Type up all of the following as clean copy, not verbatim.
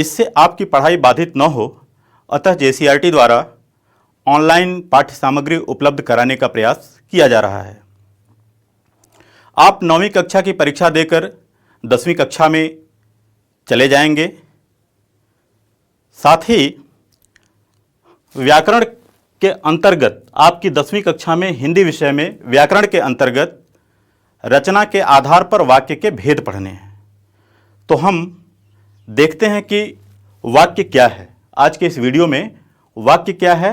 इससे आपकी पढ़ाई बाधित न हो, अतः जेसीईआरटी द्वारा ऑनलाइन पाठ्य सामग्री उपलब्ध कराने का प्रयास किया जा रहा है। आप 9वीं कक्षा की परीक्षा देकर 10वीं कक्षा में चले जाएंगे। साथ ही व्याकरण के अंतर्गत आपकी 10वीं कक्षा में हिंदी विषय में व्याकरण के अंतर्गत रचना के आधार पर वाक्य के भेद पढ़ने हैं। तो हम देखते हैं कि वाक्य क्या है। आज के इस वीडियो में वाक्य क्या है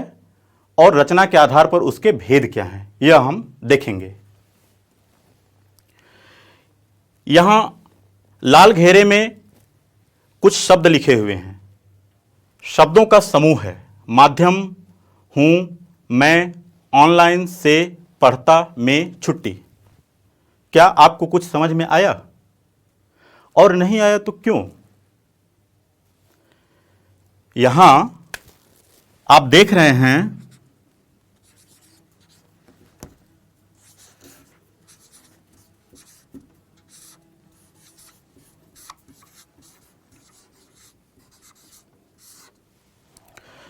और रचना के आधार पर उसके भेद क्या हैं, यह हम देखेंगे। यहां लाल घेरे में कुछ शब्द लिखे हुए हैं। शब्दों का समूह है। माध्यम, हूं, मैं, ऑनलाइन, से, पढ़ता, में, छुट्टी। क्या आपको कुछ समझ में आया? और नहीं आया तो क्यों? यहां आप देख रहे हैं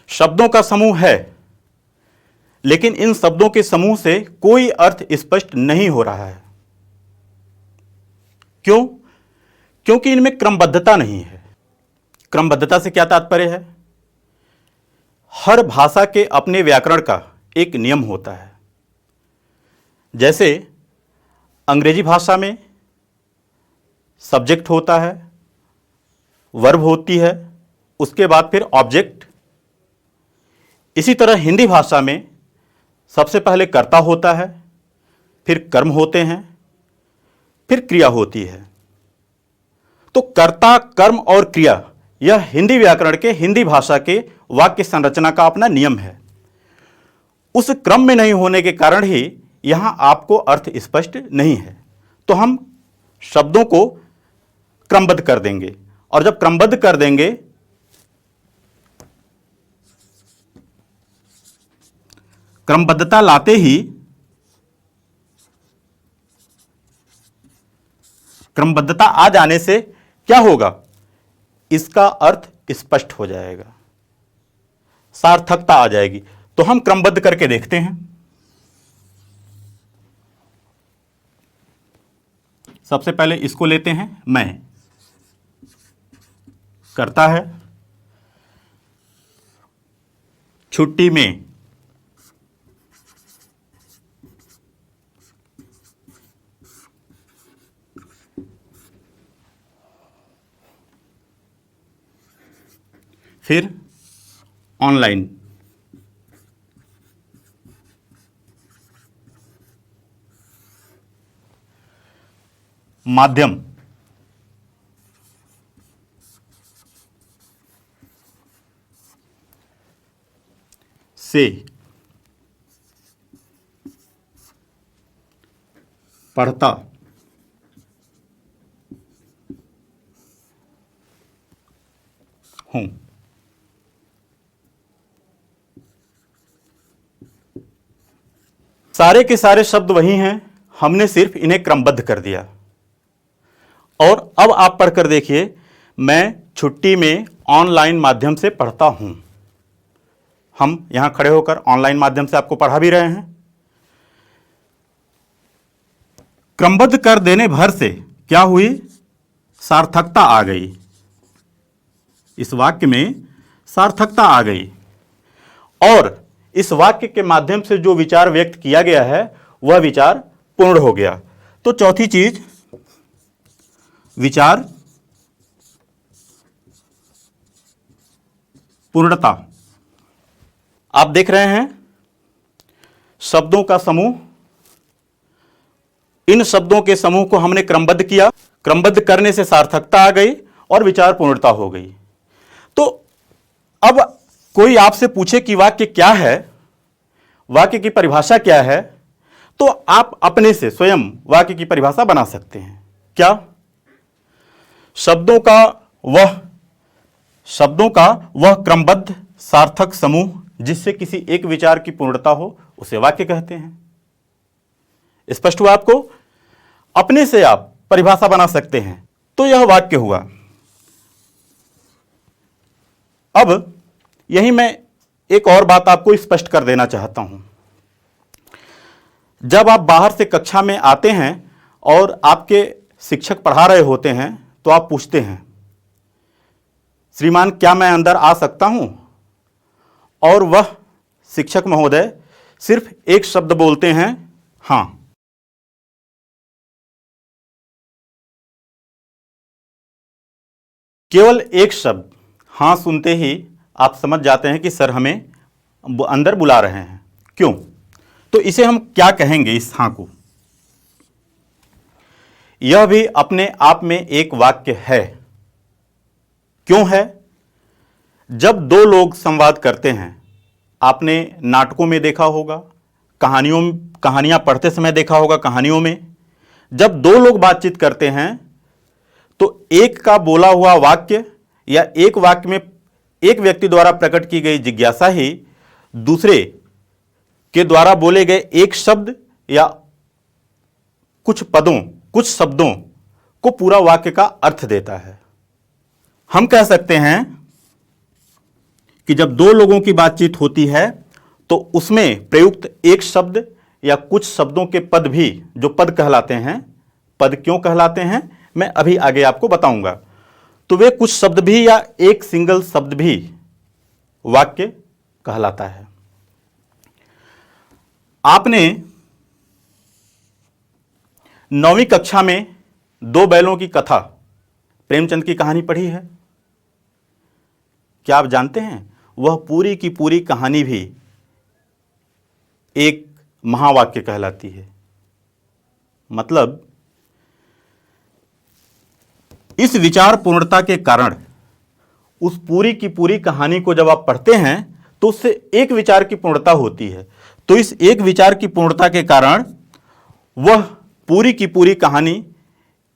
शब्दों का समूह है, लेकिन इन शब्दों के समूह से कोई अर्थ स्पष्ट नहीं हो रहा है। क्यों? क्योंकि इनमें क्रमबद्धता नहीं है। क्रमबद्धता से क्या तात्पर्य है? हर भाषा के अपने व्याकरण का एक नियम होता है। जैसे अंग्रेजी भाषा में सब्जेक्ट होता है, वर्ब होती है, उसके बाद फिर ऑब्जेक्ट। इसी तरह हिंदी भाषा में सबसे पहले कर्ता होता है, फिर कर्म होते हैं, फिर क्रिया होती है। तो कर्ता, कर्म और क्रिया यह हिंदी व्याकरण के, हिंदी भाषा के वाक्य संरचना का अपना नियम है। उस क्रम में नहीं होने के कारण ही यहां आपको अर्थ स्पष्ट नहीं है। तो हम शब्दों को क्रमबद्ध कर देंगे, और जब क्रमबद्ध कर देंगे क्रमबद्धता लाते ही क्रमबद्धता आ जाने से क्या होगा? इसका अर्थ स्पष्ट हो जाएगा, सार्थकता आ जाएगी। तो हम क्रमबद्ध करके देखते हैं। सबसे पहले इसको लेते हैं। मैं, करता है, छुट्टी में, फिर ऑनलाइन, माध्यम, से, पढ़ता, हूं। सारे के सारे शब्द वही हैं, हमने सिर्फ इन्हें क्रमबद्ध कर दिया। और अब आप पढ़कर देखिए, मैं छुट्टी में ऑनलाइन माध्यम से पढ़ता हूं। हम यहां खड़े होकर ऑनलाइन माध्यम से आपको पढ़ा भी रहे हैं। क्रमबद्ध कर देने भर से क्या हुई? सार्थकता आ गई। इस वाक्य में सार्थकता आ गई, और इस वाक्य के माध्यम से जो विचार व्यक्त किया गया है वह विचार पूर्ण हो गया। तो चौथी चीज, विचार पूर्णता। आप देख रहे हैं शब्दों का समूह। इन शब्दों के समूह को हमने क्रमबद्ध किया। क्रमबद्ध करने से सार्थकता आ गई और विचार पूर्णता हो गई। तो अब कोई आपसे पूछे कि वाक्य क्या है, वाक्य की परिभाषा क्या है, तो आप अपने से स्वयं वाक्य की परिभाषा बना सकते हैं। क्या? शब्दों का वह क्रमबद्ध सार्थक समूह जिससे किसी एक विचार की पूर्णता हो, उसे वाक्य कहते हैं। स्पष्ट हुआ आपको? अपने से आप परिभाषा बना सकते हैं। तो यह वाक्य हुआ। अब यही मैं एक और बात आपको स्पष्ट कर देना चाहता हूं। जब आप बाहर से कक्षा में आते हैं और आपके शिक्षक पढ़ा रहे होते हैं तो आप पूछते हैं, श्रीमान क्या मैं अंदर आ सकता हूं? और वह शिक्षक महोदय सिर्फ एक शब्द बोलते हैं, हां। केवल एक शब्द हां सुनते ही आप समझ जाते हैं कि सर हमें अंदर बुला रहे हैं। क्यों? तो इसे हम क्या कहेंगे इस हां को? यह भी अपने आप में एक वाक्य है। क्यों है? जब दो लोग संवाद करते हैं, आपने नाटकों में देखा होगा, कहानियां पढ़ते समय देखा होगा, कहानियों में जब दो लोग बातचीत करते हैं तो एक का बोला हुआ वाक्य या एक वाक्य में एक व्यक्ति द्वारा प्रकट की गई जिज्ञासा ही दूसरे के द्वारा बोले गए एक शब्द या कुछ पदों, कुछ शब्दों को पूरा वाक्य का अर्थ देता है। हम कह सकते हैं कि जब दो लोगों की बातचीत होती है तो उसमें प्रयुक्त एक शब्द या कुछ शब्दों के पद भी जो पद कहलाते हैं, पद क्यों कहलाते हैं मैं अभी आगे आपको बताऊंगा, तो वे कुछ शब्द भी या एक सिंगल शब्द भी वाक्य कहलाता है। आपने 9वीं कक्षा में दो बैलों की कथा प्रेमचंद की कहानी पढ़ी है? क्या आप जानते हैं वह पूरी की पूरी कहानी भी एक महावाक्य कहलाती है। मतलब इस विचार पूर्णता के कारण उस पूरी की पूरी कहानी को जब आप पढ़ते हैं तो उससे एक विचार की पूर्णता होती है। तो इस एक विचार की पूर्णता के कारण वह पूरी की पूरी कहानी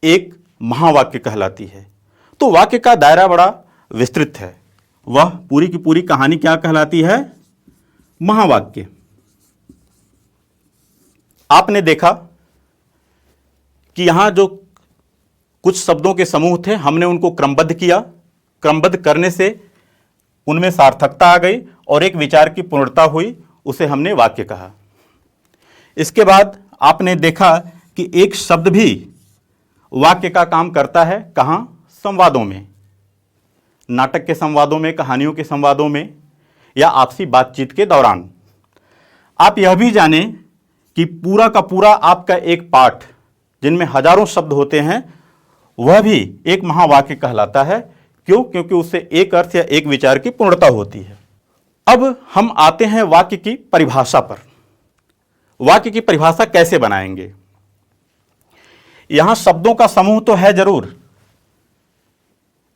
एक महावाक्य कहलाती है। तो वाक्य का दायरा बड़ा विस्तृत है। वह पूरी की पूरी कहानी क्या कहलाती है? महावाक्य। आपने देखा कि यहां जो कुछ शब्दों के समूह थे हमने उनको क्रमबद्ध किया। क्रमबद्ध करने से उनमें सार्थकता आ गई और एक विचार की पूर्णता हुई, उसे हमने वाक्य कहा। इसके बाद आपने देखा कि एक शब्द भी वाक्य का काम करता है। कहां? संवादों में, नाटक के संवादों में, कहानियों के संवादों में या आपसी बातचीत के दौरान। आप यह भी जानें कि पूरा का पूरा आपका एक पाठ जिनमें हजारों शब्द होते हैं वह भी एक महावाक्य कहलाता है। क्यों? क्योंकि उससे एक अर्थ या एक विचार की पूर्णता होती है। अब हम आते हैं वाक्य की परिभाषा पर। वाक्य की परिभाषा कैसे बनाएंगे? यहां शब्दों का समूह तो है जरूर,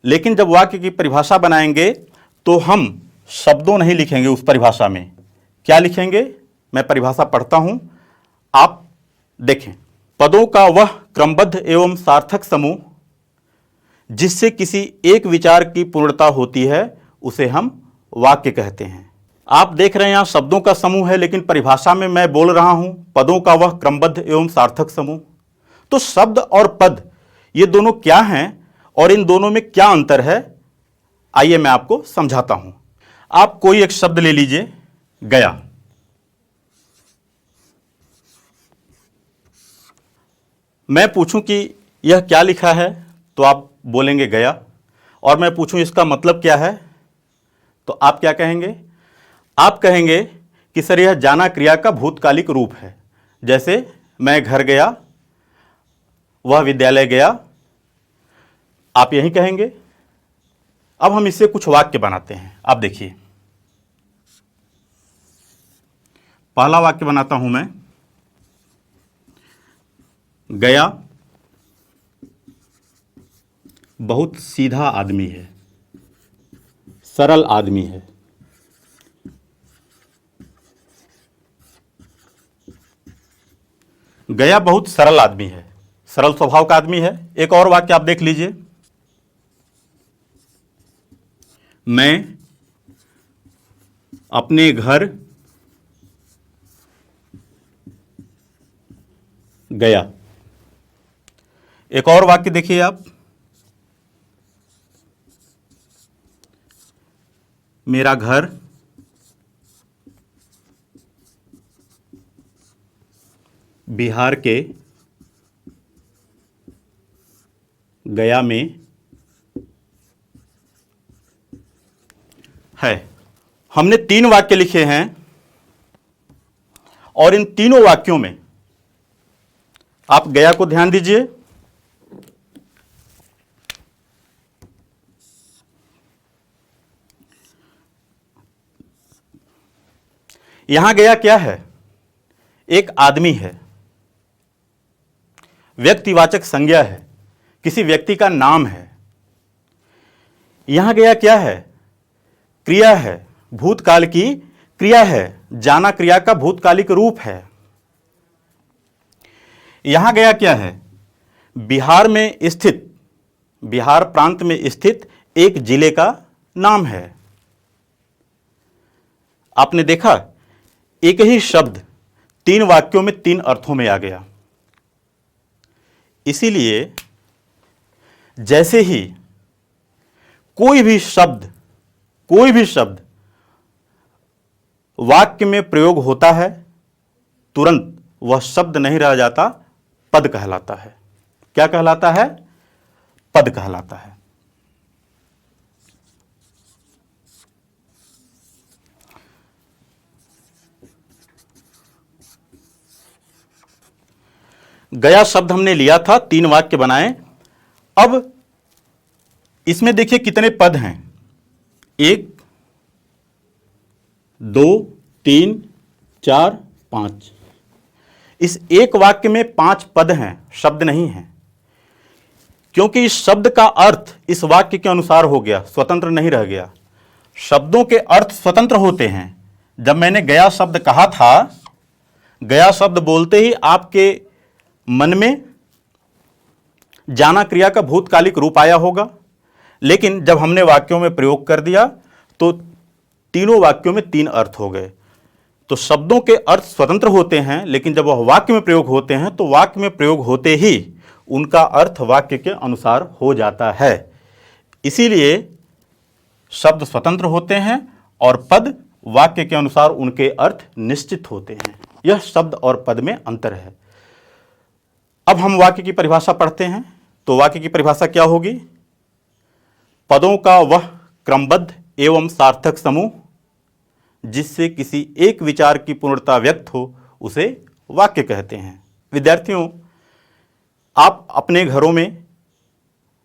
लेकिन जब वाक्य की परिभाषा बनाएंगे तो हम शब्दों नहीं लिखेंगे उस परिभाषा में। क्या लिखेंगे? मैं परिभाषा पढ़ता हूं, आप देखें। पदों का वह क्रमबद्ध एवं सार्थक समूह जिससे किसी एक विचार की पूर्णता होती है उसे हम वाक्य कहते हैं। आप देख रहे हैं यहां शब्दों का समूह है, लेकिन परिभाषा में मैं बोल रहा हूं पदों का वह क्रमबद्ध एवं सार्थक समूह। तो शब्द और पद ये दोनों क्या हैं और इन दोनों में क्या अंतर है, आइए मैं आपको समझाता हूं। आप कोई एक शब्द ले लीजिए, गया। मैं पूछूं कि यह क्या लिखा है तो आप बोलेंगे गया, और मैं पूछूं इसका मतलब क्या है तो आप क्या कहेंगे? आप कहेंगे कि सर यह जाना क्रिया का भूतकालिक रूप है। जैसे मैं घर गया, वह विद्यालय गया, आप यही कहेंगे। अब हम इससे कुछ वाक्य बनाते हैं। आप देखिए, पहला वाक्य बनाता हूं मैं, गया बहुत सीधा आदमी है, सरल आदमी है। गया बहुत सरल आदमी है, सरल स्वभाव का आदमी है। एक और वाक्य आप देख लीजिए, मैं अपने घर गया। एक और वाक्य देखिए आप, मेरा घर बिहार के गया में है। हमने 3 वाक्य लिखे हैं और इन तीनों वाक्यों में आप गया को ध्यान दीजिए। यहां गया क्या है? एक आदमी है, व्यक्तिवाचक संज्ञा है, किसी व्यक्ति का नाम है। यहां गया क्या है? क्रिया है, भूतकाल की क्रिया है, जाना क्रिया का भूतकालिक रूप है। यहां गया क्या है? बिहार में स्थित, बिहार प्रांत में स्थित एक जिले का नाम है। आपने देखा, एक ही शब्द 3 वाक्यों में 3 अर्थों में आ गया। इसीलिए जैसे ही कोई भी शब्द वाक्य में प्रयोग होता है, तुरंत वह शब्द नहीं रह जाता, पद कहलाता है। क्या कहलाता है? पद कहलाता है। गया शब्द हमने लिया था, 3 वाक्य बनाए। अब इसमें देखिए कितने पद हैं, 1 2 3 4 5। इस एक वाक्य में 5 पद हैं, शब्द नहीं है। क्योंकि इस शब्द का अर्थ इस वाक्य के अनुसार हो गया, स्वतंत्र नहीं रह गया। शब्दों के अर्थ स्वतंत्र होते हैं। जब मैंने गया शब्द कहा था, गया शब्द बोलते ही आपके मन में जाना क्रिया का भूतकालिक रूप आया होगा, लेकिन जब हमने वाक्यों में प्रयोग कर दिया तो तीनों वाक्यों में 3 अर्थ हो गए। तो शब्दों के अर्थ स्वतंत्र होते हैं, लेकिन जब वह वाक्य में प्रयोग होते हैं तो वाक्य में प्रयोग होते ही उनका अर्थ वाक्य के अनुसार हो जाता है। इसीलिए शब्द स्वतंत्र होते हैं और पद वाक्य के अनुसार उनके अर्थ निश्चित होते हैं। यह शब्द और पद में अंतर है। अब हम वाक्य की परिभाषा पढ़ते हैं। तो वाक्य की परिभाषा क्या होगी? पदों का वह क्रमबद्ध एवं सार्थक समूह जिससे किसी एक विचार की पूर्णता व्यक्त हो, उसे वाक्य कहते हैं। विद्यार्थियों, आप अपने घरों में,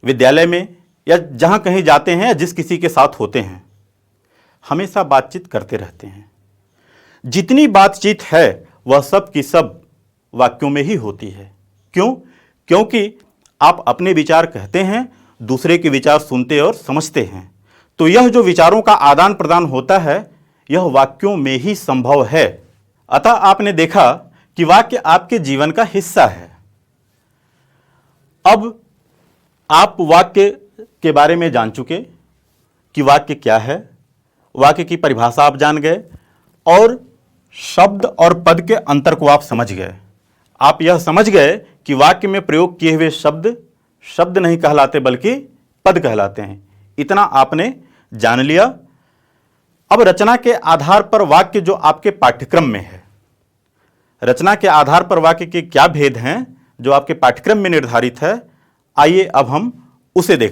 विद्यालय में या जहां कहीं जाते हैं या जिस किसी के साथ होते हैं, हमेशा बातचीत करते रहते हैं। जितनी बातचीत है वह सब की सब वाक्यों में ही होती है। क्यों? क्योंकि आप अपने विचार कहते हैं, दूसरे के विचार सुनते और समझते हैं। तो यह जो विचारों का आदान प्रदान होता है, यह वाक्यों में ही संभव है। अतः आपने देखा कि वाक्य आपके जीवन का हिस्सा है। अब आप वाक्य के बारे में जान चुके कि वाक्य क्या है, वाक्य की परिभाषा आप जान गए और शब्द और पद के अंतर को आप समझ गए। आप यह समझ गए कि वाक्य में प्रयोग किए हुए शब्द शब्द नहीं कहलाते बल्कि पद कहलाते हैं। इतना आपने जान लिया। अब रचना के आधार पर वाक्य जो आपके पाठ्यक्रम में है, रचना के आधार पर वाक्य के क्या भेद हैं जो आपके पाठ्यक्रम में निर्धारित है, आइए अब हम उसे देखें।